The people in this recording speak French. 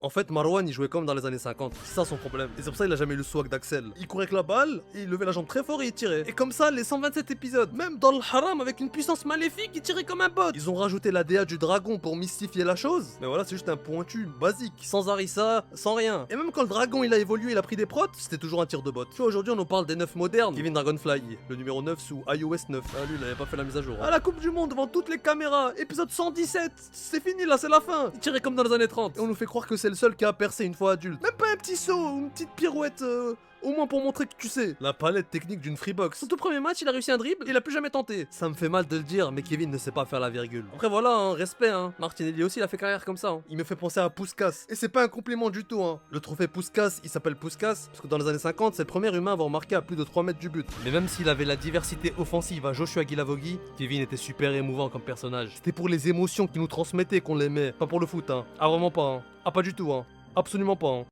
En fait, Marwan, il jouait comme dans les années 50. C'est ça son problème. Et c'est pour ça qu'il a jamais eu le swag d'Axel. Il courait avec la balle, et il levait la jambe très fort et il tirait. Et comme ça, les 127 épisodes, même dans le haram avec une puissance maléfique, il tirait comme un bot. Ils ont rajouté la DA du dragon pour mystifier la chose. Mais voilà, c'est juste un pointu basique. Sans Harissa, sans rien. Et même quand le dragon il a évolué, il a pris des protes, c'était toujours un tir de bot. Tu vois, aujourd'hui on nous parle des 9 modernes. Kevin Dragonfly, le numéro 9 sous iOS 9. Ah lui, il avait pas fait la mise à jour. À la Coupe du Monde devant toutes les caméras, épisode 117. C'est fini là, c'est la fin. Il tirait comme dans les années 30. Et on nous fait croire que c'est le seul qui a percé une fois adulte. Même pas un petit saut ou une petite pirouette. Au moins pour montrer que tu sais. La palette technique d'une Freebox. Son tout premier match, il a réussi un dribble, il a plus jamais tenté. Ça me fait mal de le dire, mais Kevin ne sait pas faire la virgule. Après voilà, hein, respect, hein. Martinelli aussi, il a fait carrière comme ça. Hein. Il me fait penser à Puskas. Et c'est pas un compliment du tout, hein. Le trophée Puskas, il s'appelle Puskas, parce que dans les années 50, c'est le premier humain à avoir marqué à plus de 3 mètres du but. Mais même s'il avait la diversité offensive à Joshua Guilavogui, Kevin était super émouvant comme personnage. C'était pour les émotions qu'il nous transmettait qu'on l'aimait. Pas pour le foot, hein. Ah vraiment pas, hein. Ah pas du tout, hein. Absolument pas, hein.